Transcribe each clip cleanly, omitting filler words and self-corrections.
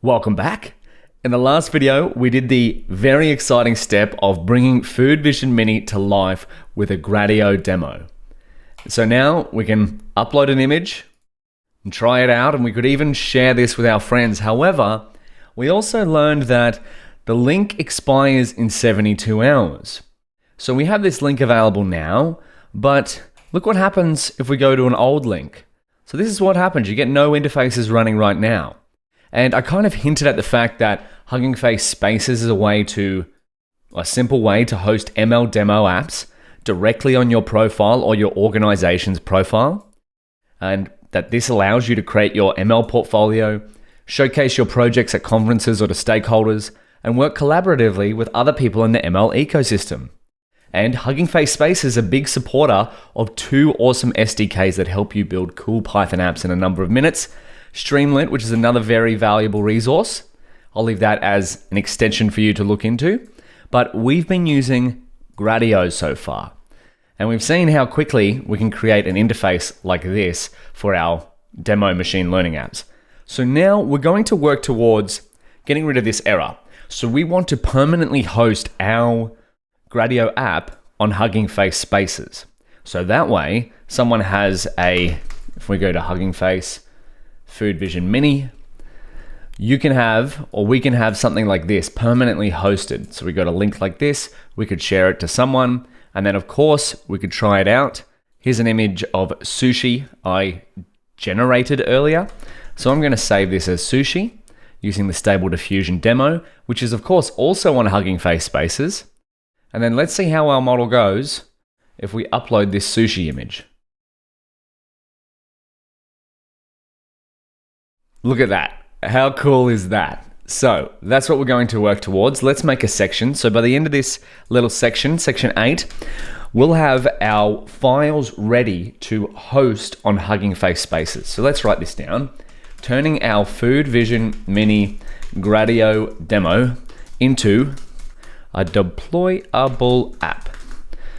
Welcome back. In the last video, we did the very exciting step of bringing Food Vision Mini to life with a Gradio demo. So now we can upload an image and try it out, and we could even share this with our friends. However, we also learned that the link expires in 72 hours. So we have this link available now, but look what happens if we go to an old link. So this is what happens. You get no interfaces running right now. And I kind of hinted at the fact that Hugging Face Spaces is a simple way to host ML demo apps directly on your profile or your organization's profile. And that this allows you to create your ML portfolio, showcase your projects at conferences or to stakeholders, and work collaboratively with other people in the ML ecosystem. And Hugging Face Spaces is a big supporter of two awesome SDKs that help you build cool Python apps in a number of minutes. Streamlit, which is another very valuable resource. I'll leave that as an extension for you to look into. But we've been using Gradio so far. And we've seen how quickly we can create an interface like this for our demo machine learning apps. So now we're going to work towards getting rid of this error. So we want to permanently host our Gradio app on Hugging Face Spaces. So that way, someone has if we go to Hugging Face, Food Vision Mini, we can have something like this permanently hosted. So we got a link like this, we could share it to someone, and then of course we could try it out. Here's an image of sushi I generated earlier. So I'm going to save this as sushi using the Stable Diffusion demo, which is of course also on Hugging Face Spaces. And then let's see how our model goes if we upload this sushi image. Look at that. How cool is that? So that's what we're going to work towards. Let's make a section. So by the end of this little section, section 8, we'll have our files ready to host on Hugging Face Spaces. So let's write this down. Turning our Food Vision Mini Gradio demo into a deployable app.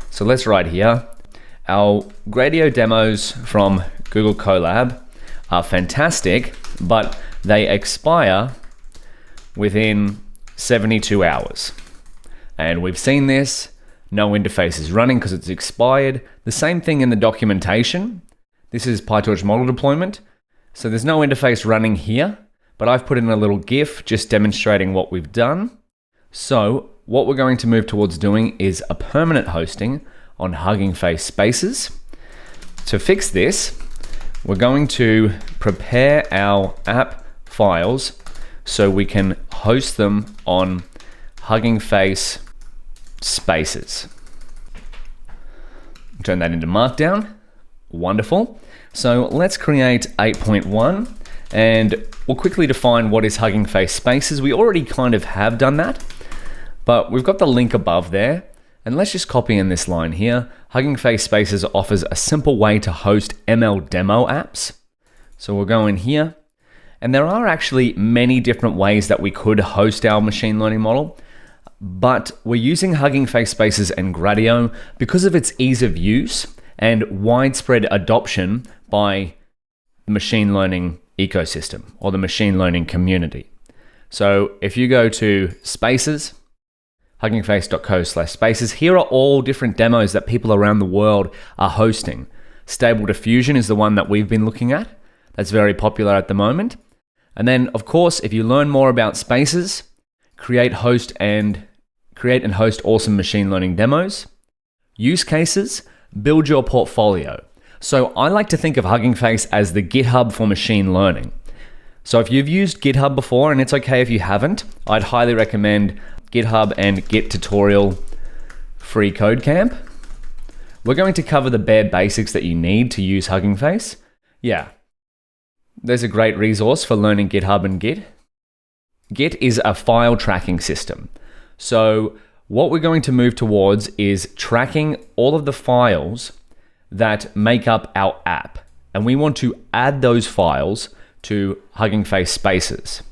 So let's write here. Our Gradio demos from Google Colab are fantastic, but they expire within 72 hours. And we've seen this, no interface is running because it's expired. The same thing in the documentation. This is PyTorch model deployment. So there's no interface running here, but I've put in a little GIF just demonstrating what we've done. So what we're going to move towards doing is a permanent hosting on Hugging Face Spaces. To fix this, we're going to prepare our app files so we can host them on Hugging Face Spaces. Turn that into Markdown. Wonderful. So let's create 8.1 and we'll quickly define what is Hugging Face Spaces. We already kind of have done that, but we've got the link above there. And let's just copy in this line here. Hugging Face Spaces offers a simple way to host ML demo apps. So we'll go in here. And there are actually many different ways that we could host our machine learning model. But we're using Hugging Face Spaces and Gradio because of its ease of use and widespread adoption by the machine learning ecosystem or the machine learning community. So if you go to Spaces, huggingface.co/spaces. Here are all different demos that people around the world are hosting. Stable Diffusion is the one that we've been looking at. That's very popular at the moment. And then, of course, if you learn more about Spaces, create and host awesome machine learning demos, use cases, build your portfolio. So I like to think of Hugging Face as the GitHub for machine learning. So if you've used GitHub before, and it's okay if you haven't, I'd highly recommend GitHub and Git tutorial free code camp. We're going to cover the bare basics that you need to use Hugging Face. Yeah, there's a great resource for learning GitHub and Git. Git is a file tracking system. So what we're going to move towards is tracking all of the files that make up our app. And we want to add those files to Hugging Face Spaces.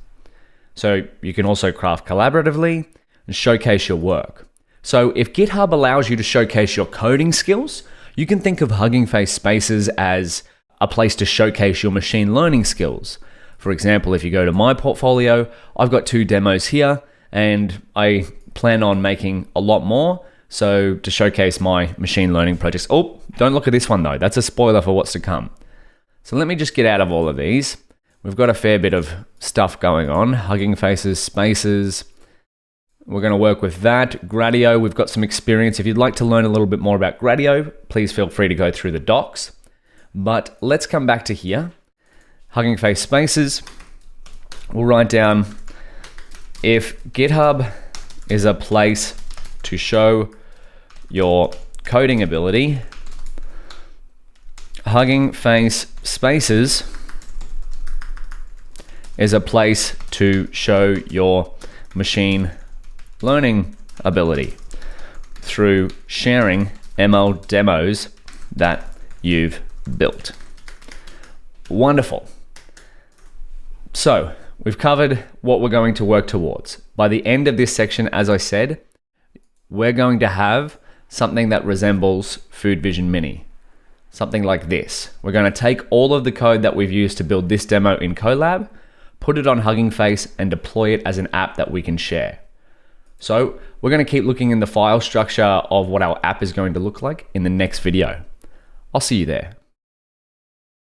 So you can also craft collaboratively and showcase your work. So if GitHub allows you to showcase your coding skills, you can think of Hugging Face Spaces as a place to showcase your machine learning skills. For example, if you go to my portfolio, I've got 2 demos here, and I plan on making a lot more. So to showcase my machine learning projects. Oh, don't look at this one though. That's a spoiler for what's to come. So let me just get out of all of these. We've got a fair bit of stuff going on. Hugging faces, spaces. We're going to work with that. Gradio, we've got some experience. If you'd like to learn a little bit more about Gradio, please feel free to go through the docs. But let's come back to here. Hugging face spaces. We'll write down, if GitHub is a place to show your coding ability, Hugging face spaces is a place to show your machine learning ability through sharing ML demos that you've built. Wonderful. So we've covered what we're going to work towards. By the end of this section, as I said, we're going to have something that resembles Food Vision Mini. Something like this. We're going to take all of the code that we've used to build this demo in Colab, put it on Hugging Face, and deploy it as an app that we can share. So we're going to keep looking in the file structure of what our app is going to look like in the next video. I'll see you there.